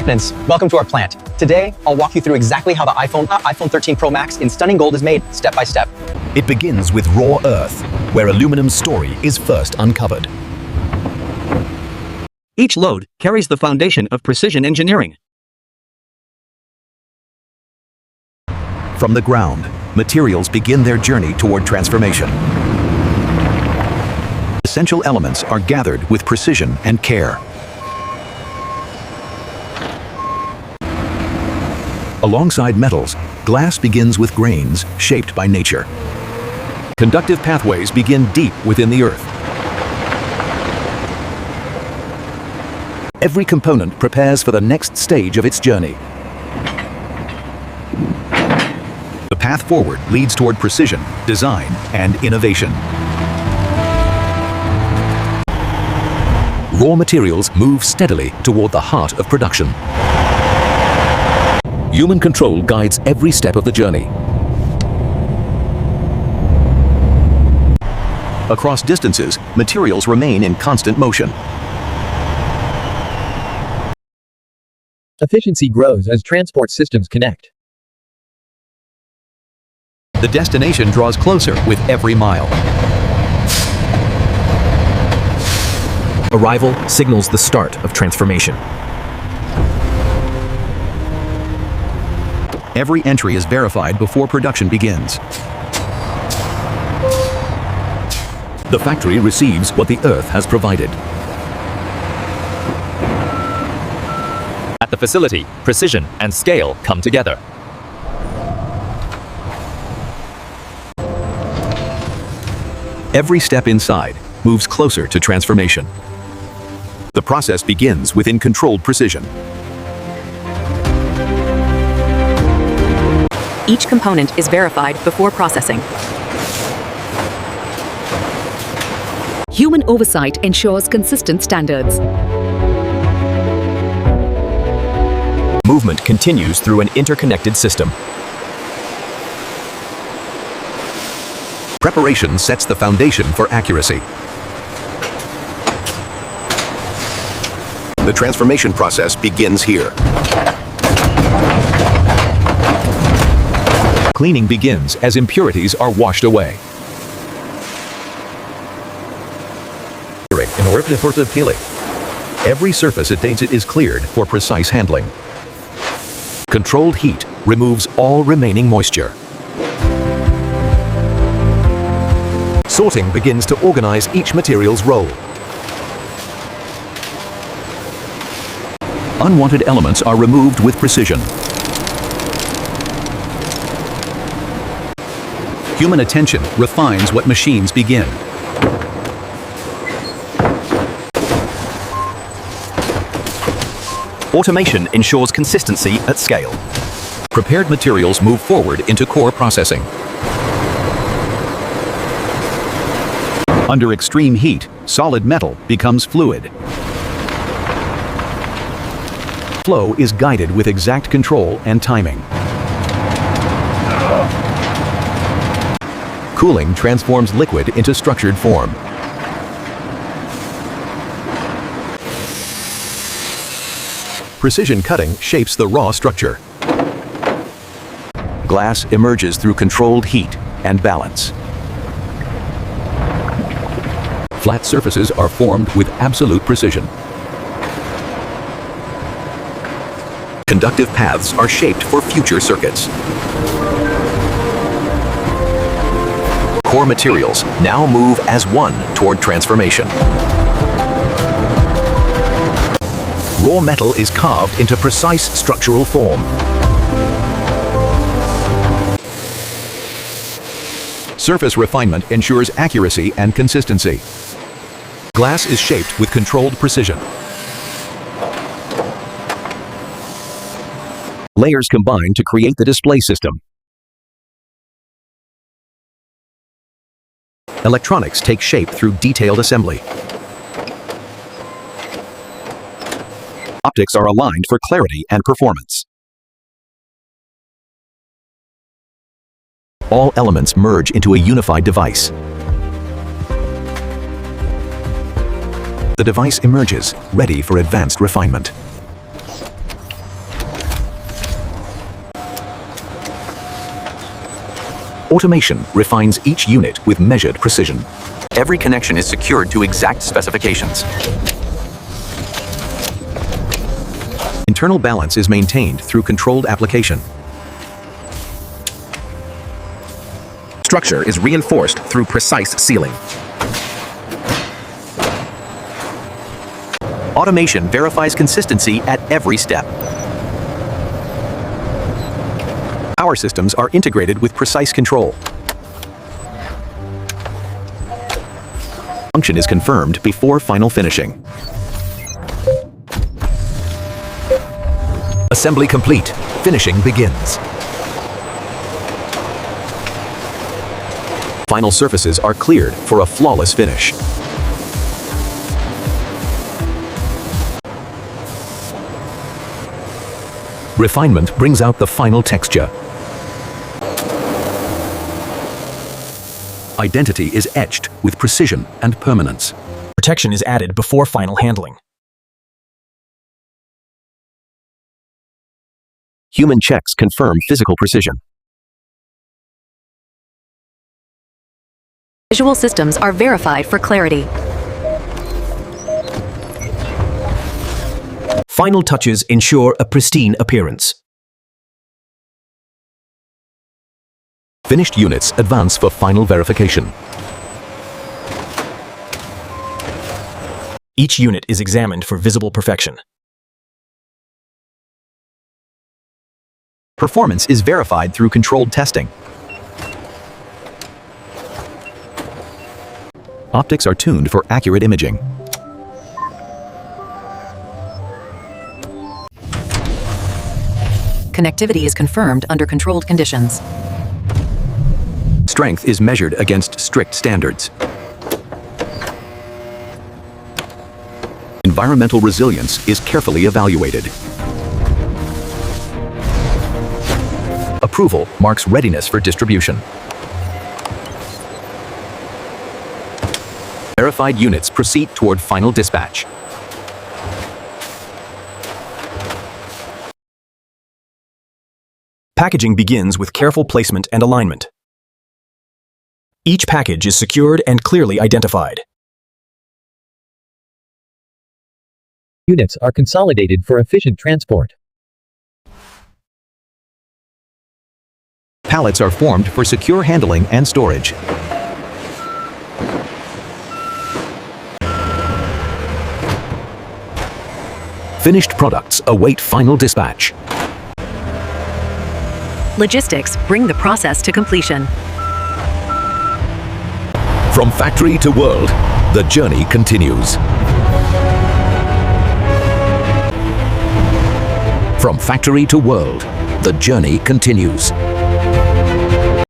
students, welcome to our plant. Today, I'll walk you through exactly how the iPhone 13 Pro Max in stunning gold is made, step by step. It begins with raw earth, where aluminum's story is first uncovered. Each load carries the foundation of precision engineering. From the ground, materials begin their journey toward transformation. Essential elements are gathered with precision and care. Alongside metals, glass begins with grains shaped by nature. Conductive pathways begin deep within the earth. Every component prepares for the next stage of its journey. The path forward leads toward precision, design, and innovation. Raw materials move steadily toward the heart of production. Human control guides every step of the journey. Across distances, materials remain in constant motion. Efficiency grows as transport systems connect. The destination draws closer with every mile. Arrival signals the start of transformation. Every entry is verified before production begins. The factory receives what the earth has provided. At the facility, precision and scale come together. Every step inside moves closer to transformation. The process begins within controlled precision. Each component is verified before processing. Human oversight ensures consistent standards. Movement continues through an interconnected system. Preparation sets the foundation for accuracy. The transformation process begins here. Cleaning begins as impurities are washed away. In order to peeling, every surface it is cleared for precise handling. Controlled heat removes all remaining moisture. Sorting begins to organize each material's role. Unwanted elements are removed with precision. Human attention refines what machines begin. Automation ensures consistency at scale. Prepared materials move forward into core processing. Under extreme heat, solid metal becomes fluid. Flow is guided with exact control and timing. Cooling transforms liquid into structured form. Precision cutting shapes the raw structure. Glass emerges through controlled heat and balance. Flat surfaces are formed with absolute precision. Conductive paths are shaped for future circuits. Core materials now move as one toward transformation. Raw metal is carved into precise structural form. Surface refinement ensures accuracy and consistency. Glass is shaped with controlled precision. Layers combine to create the display system. Electronics take shape through detailed assembly. Optics are aligned for clarity and performance. All elements merge into a unified device. The device emerges, ready for advanced refinement. Automation refines each unit with measured precision. Every connection is secured to exact specifications. Internal balance is maintained through controlled application. Structure is reinforced through precise sealing. Automation verifies consistency at every step. Power systems are integrated with precise control. Function is confirmed before final finishing. Assembly complete. Finishing begins. Final surfaces are cleared for a flawless finish. Refinement brings out the final texture. Identity is etched with precision and permanence. Protection is added before final handling. Human checks confirm physical precision. Visual systems are verified for clarity. Final touches ensure a pristine appearance. Finished units advance for final verification. Each unit is examined for visible perfection. Performance is verified through controlled testing. Optics are tuned for accurate imaging. Connectivity is confirmed under controlled conditions. Strength is measured against strict standards. Environmental resilience is carefully evaluated. Approval marks readiness for distribution. Verified units proceed toward final dispatch. Packaging begins with careful placement and alignment. Each package is secured and clearly identified. Units are consolidated for efficient transport. Pallets are formed for secure handling and storage. Finished products await final dispatch. Logistics bring the process to completion. From factory to world, the journey continues. From factory to world, the journey continues.